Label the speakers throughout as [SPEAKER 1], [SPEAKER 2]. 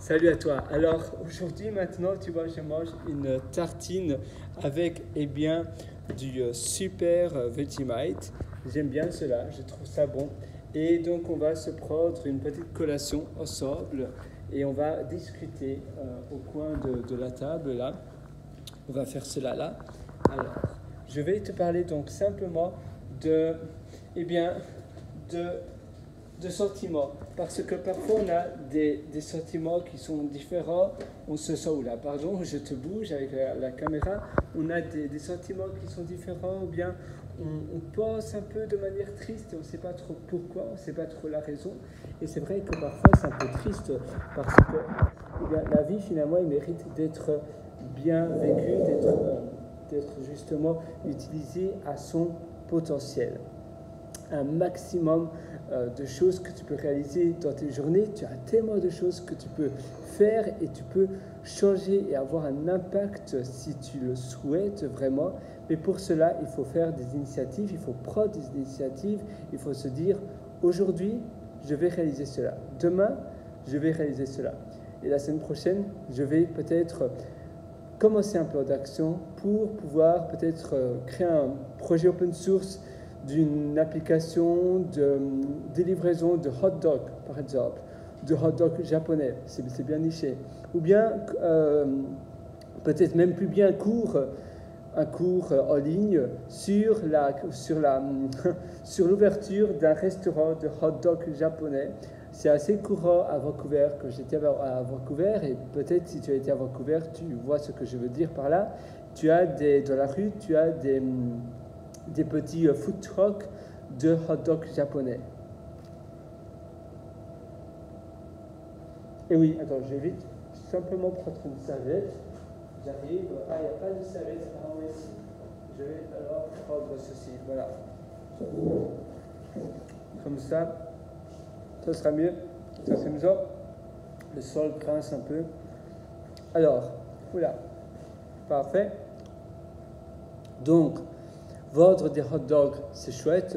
[SPEAKER 1] Salut à toi. Alors aujourd'hui maintenant tu vois je mange une tartine avec du super Vegemite. J'aime bien cela, je trouve ça bon. Et donc on va se prendre une petite collation ensemble et on va discuter au coin de la table là. On va faire cela là. Alors je vais te parler donc simplement de eh bien de sentiments. Parce que parfois on a des sentiments qui sont différents. On se sent, ou là, pardon, je te bouge avec la caméra. On a des sentiments qui sont différents, ou bien on pense un peu de manière triste, on ne sait pas trop pourquoi, on ne sait pas trop la raison. Et c'est vrai que parfois c'est un peu triste parce que la vie finalement elle mérite d'être bien vécue, d'être justement utilisée à son potentiel. Un maximum de choses que tu peux réaliser dans tes journées. Tu as tellement de choses que tu peux faire et tu peux changer et avoir un impact si tu le souhaites vraiment. Mais pour cela, il faut faire des initiatives, il faut prendre des initiatives, il faut se dire aujourd'hui, je vais réaliser cela. Demain, je vais réaliser cela. Et la semaine prochaine, je vais peut-être commencer un plan d'action pour pouvoir peut-être créer un projet open source d'une application de livraison de hot dog, par exemple, de hot dog japonais, c'est bien niché. Ou bien, peut-être même plus bien un cours en ligne sur l'ouverture d'un restaurant de hot dog japonais. C'est assez courant à Vancouver, quand j'étais à Vancouver, et peut-être si tu as été à Vancouver, tu vois ce que je veux dire par là. Tu as dans la rue, tu as des petits food trucks de hot dog japonais. Et oui, attends, je vais vite simplement prendre une serviette. J'arrive. Ah, il n'y a pas de serviette ici. Je vais alors prendre ceci. Voilà. Comme ça sera mieux. Ça c'est mieux. Le sol grince un peu. Alors, voilà. Parfait. Donc, vendre des hot dogs, c'est chouette.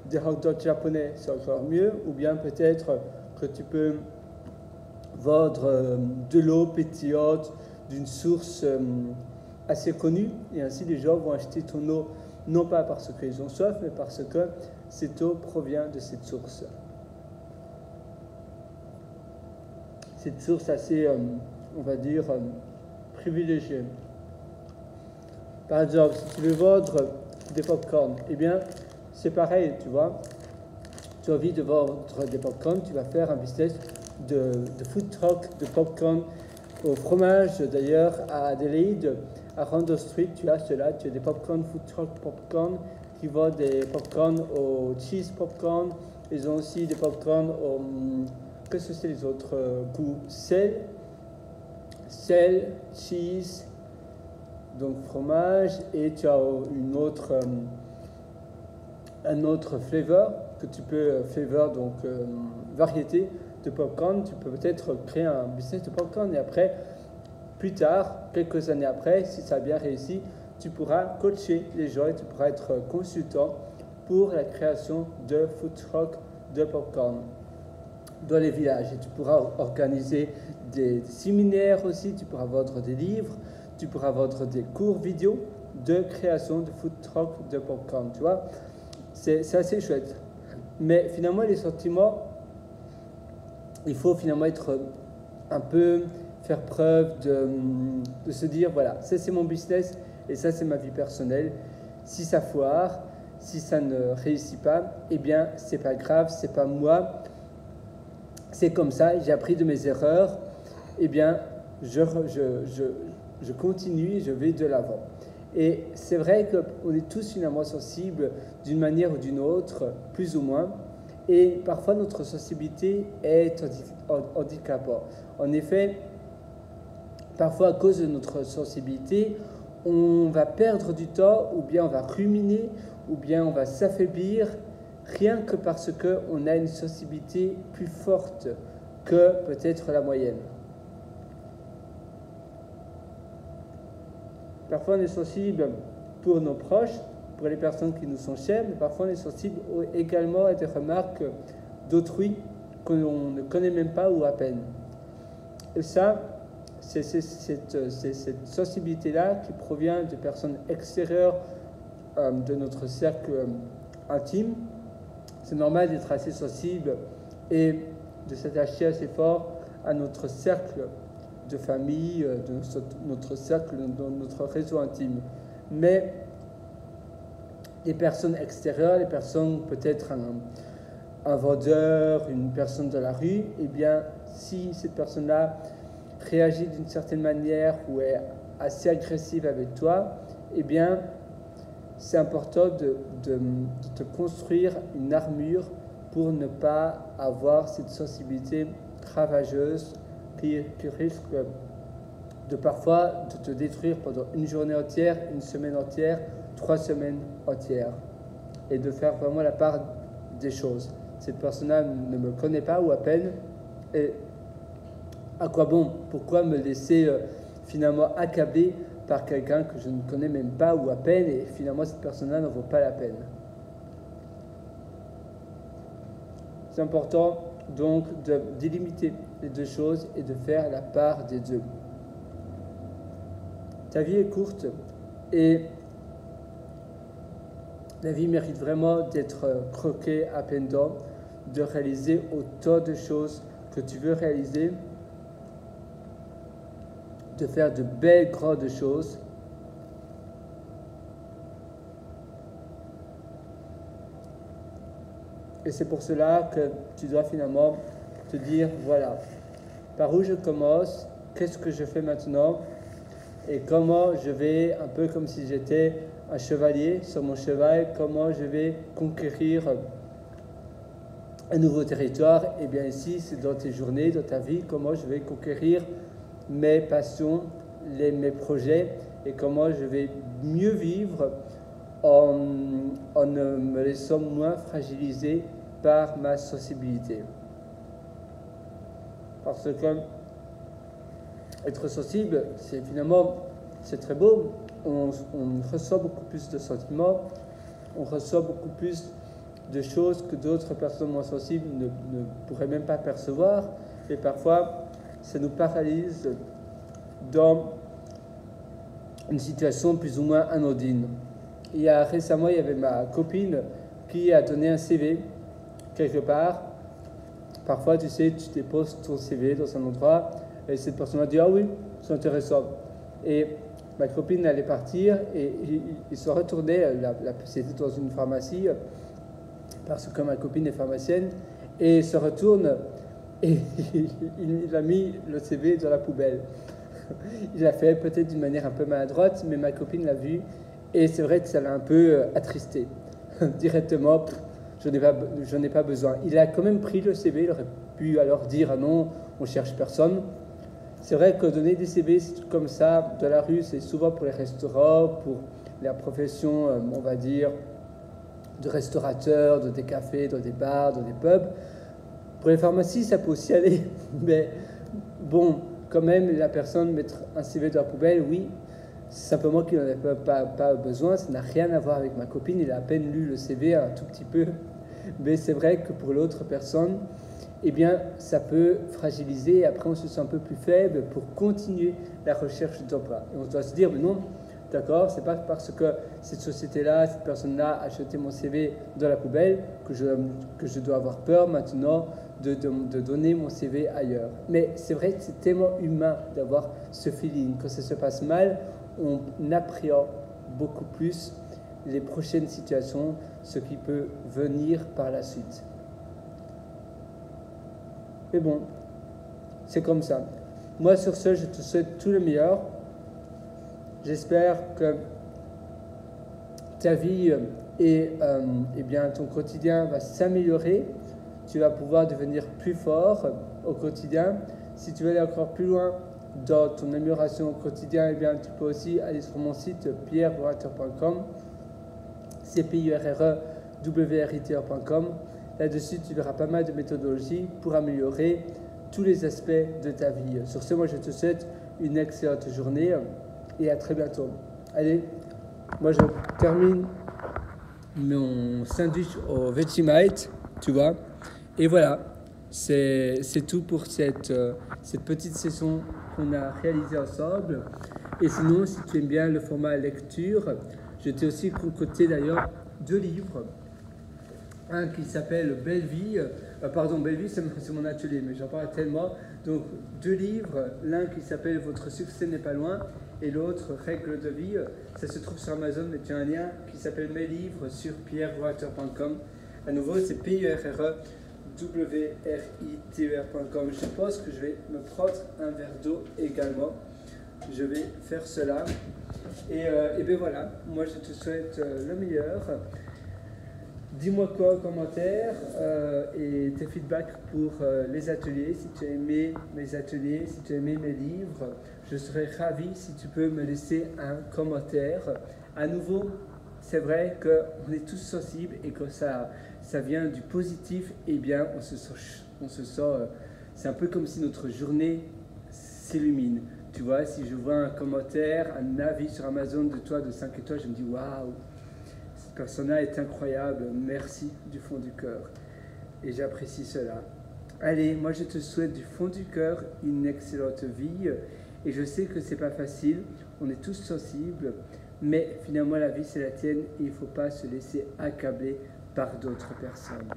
[SPEAKER 1] Des hot dogs japonais, c'est encore mieux. Ou bien peut-être que tu peux vendre de l'eau pétillante d'une source assez connue. Et ainsi, les gens vont acheter ton eau, non pas parce qu'ils ont soif, mais parce que cette eau provient de cette source. Cette source assez, on va dire, privilégiée. Par exemple, si tu veux vendre des pop-corn, eh bien, c'est pareil, tu vois. Tu as envie de vendre des pop-corn, tu vas faire un business de food truck, de pop-corn au fromage. D'ailleurs, à Adelaide, à Randall Street, tu as cela, tu as des pop-corn, food truck pop-corn qui vendent des pop-corn au cheese pop-corn. Ils ont aussi des pop-corn au... Qu'est-ce que c'est les autres goûts? Sel, cheese, donc fromage, et tu as un autre flavor que tu peux donc variété de popcorn. Tu peux peut-être créer un business de popcorn et après, plus tard, quelques années après, si ça a bien réussi, tu pourras coacher les gens et tu pourras être consultant pour la création de food truck de popcorn dans les villages. Et tu pourras organiser des séminaires aussi, tu pourras vendre des livres, tu pourras vendre des cours vidéo de création de food truck de popcorn, tu vois. C'est assez chouette. Mais finalement, les sentiments, il faut finalement être un peu, faire preuve de se dire, voilà, ça c'est mon business et ça c'est ma vie personnelle. Si ça foire, si ça ne réussit pas, eh bien, c'est pas grave, c'est pas moi. C'est comme ça, j'ai appris de mes erreurs, eh bien, je continue et je vais de l'avant. Et c'est vrai qu'on est tous finalement sensibles d'une manière ou d'une autre, plus ou moins, et parfois notre sensibilité est handicapante. En effet, parfois à cause de notre sensibilité, on va perdre du temps, ou bien on va ruminer, ou bien on va s'affaiblir, rien que parce qu'on a une sensibilité plus forte que peut-être la moyenne. Parfois, on est sensible pour nos proches, pour les personnes qui nous sont chères, mais parfois, on est sensible également à des remarques d'autrui qu'on ne connaît même pas ou à peine. Et ça, c'est cette sensibilité-là qui provient de personnes extérieures de notre cercle intime. C'est normal d'être assez sensible et de s'attacher assez fort à notre cercle de famille, de notre cercle, de notre réseau intime. Mais les personnes extérieures, les personnes peut-être un vendeur, une personne de la rue, eh bien, si cette personne-là réagit d'une certaine manière ou est assez agressive avec toi, eh bien, c'est important de te construire une armure pour ne pas avoir cette sensibilité ravageuse qui risque de parfois de te détruire pendant une journée entière, une semaine entière, 3 semaines entières, et de faire vraiment la part des choses. Cette personne-là ne me connaît pas ou à peine, et à quoi bon? Pourquoi me laisser finalement accabler par quelqu'un que je ne connais même pas ou à peine, et finalement cette personne-là ne vaut pas la peine. C'est important donc de délimiter les deux choses et de faire la part des deux. Ta vie est courte et la vie mérite vraiment d'être croquée à pleines dents, de réaliser autant de choses que tu veux réaliser, de faire de belles, grandes choses. Et c'est pour cela que tu dois finalement te dire, voilà, par où je commence, qu'est-ce que je fais maintenant, et comment je vais, un peu comme si j'étais un chevalier sur mon cheval, comment je vais conquérir un nouveau territoire. Et bien ici, c'est dans tes journées, dans ta vie, comment je vais conquérir mes passions, mes projets, et comment je vais mieux vivre en ne me laissant moins fragiliser par ma sensibilité. Parce que être sensible, c'est très beau. On ressent beaucoup plus de sentiments, on ressent beaucoup plus de choses que d'autres personnes moins sensibles ne pourraient même pas percevoir. Et parfois, ça nous paralyse dans une situation plus ou moins anodine. Récemment, il y avait ma copine qui a donné un CV quelque part. Parfois, tu sais, tu déposes ton CV dans un endroit et cette personne a dit « Ah oui, c'est intéressant ». Et ma copine allait partir et il se retournait, c'était dans une pharmacie, parce que ma copine est pharmacienne, et il se retourne et il a mis le CV dans la poubelle. Il l'a fait peut-être d'une manière un peu maladroite, mais ma copine l'a vu et c'est vrai que ça l'a un peu attristé. Directement, je n'ai pas besoin. Il a quand même pris le CV, il aurait pu alors dire « Ah non, on cherche personne ». C'est vrai que donner des CV comme ça de la rue, c'est souvent pour les restaurants, pour la profession, on va dire, de restaurateurs, dans des cafés, dans des bars, dans des pubs. Pour les pharmacies, ça peut aussi aller, mais bon, quand même, la personne mettre un CV dans la poubelle, oui, c'est simplement qu'il n'en a pas besoin, ça n'a rien à voir avec ma copine, il a à peine lu le CV un tout petit peu, mais c'est vrai que pour l'autre personne, eh bien, ça peut fragiliser et après on se sent un peu plus faible pour continuer la recherche d'emploi. Et on doit se dire, mais non, d'accord, c'est pas parce que cette société-là, cette personne-là a jeté mon CV dans la poubelle que je dois avoir peur maintenant de donner mon CV ailleurs. Mais c'est vrai que c'est tellement humain d'avoir ce feeling. Quand ça se passe mal, on appréhende beaucoup plus les prochaines situations, ce qui peut venir par la suite. Mais bon, c'est comme ça. Moi, sur ce, je te souhaite tout le meilleur. J'espère que ta vie et bien, ton quotidien va s'améliorer. Tu vas pouvoir devenir plus fort au quotidien. Si tu veux aller encore plus loin dans ton amélioration au quotidien, eh bien, tu peux aussi aller sur mon site pierrewriter.com, cpurrewriter.com. Là-dessus, tu verras pas mal de méthodologies pour améliorer tous les aspects de ta vie. Sur ce, moi, je te souhaite une excellente journée et à très bientôt. Allez, moi, je termine mon sandwich au Vegemite, tu vois. Et voilà, c'est tout pour cette petite session qu'on a réalisée ensemble. Et sinon, si tu aimes bien le format lecture, je t'ai aussi concocté d'ailleurs 2 livres. Un qui s'appelle Belle Vie, Belle Vie c'est mon atelier, mais j'en parle tellement. Donc 2 livres, l'un qui s'appelle Votre succès n'est pas loin et l'autre Règles de vie. Ça se trouve sur Amazon, mais tu as un lien qui s'appelle Mes livres sur pierrewriter.com. À nouveau, c'est PIERREWRITER.com. Je pense que je vais me prendre un verre d'eau également. Je vais faire cela. Et bien voilà, moi je te souhaite le meilleur. Dis-moi quoi en commentaire et tes feedbacks pour les ateliers. Si tu as aimé mes ateliers, si tu as aimé mes livres, je serais ravi si tu peux me laisser un commentaire. À nouveau, c'est vrai qu'on est tous sensibles et que ça vient du positif, et bien on se sent c'est un peu comme si notre journée s'illumine. Tu vois, si je vois un commentaire, un avis sur Amazon de toi de 5 étoiles, je me dis waouh, cette personne-là est incroyable, merci du fond du cœur. Et j'apprécie cela. Allez, moi je te souhaite du fond du cœur une excellente vie. Et je sais que c'est pas facile, on est tous sensibles, mais finalement la vie c'est la tienne et il ne faut pas se laisser accabler par d'autres personnes.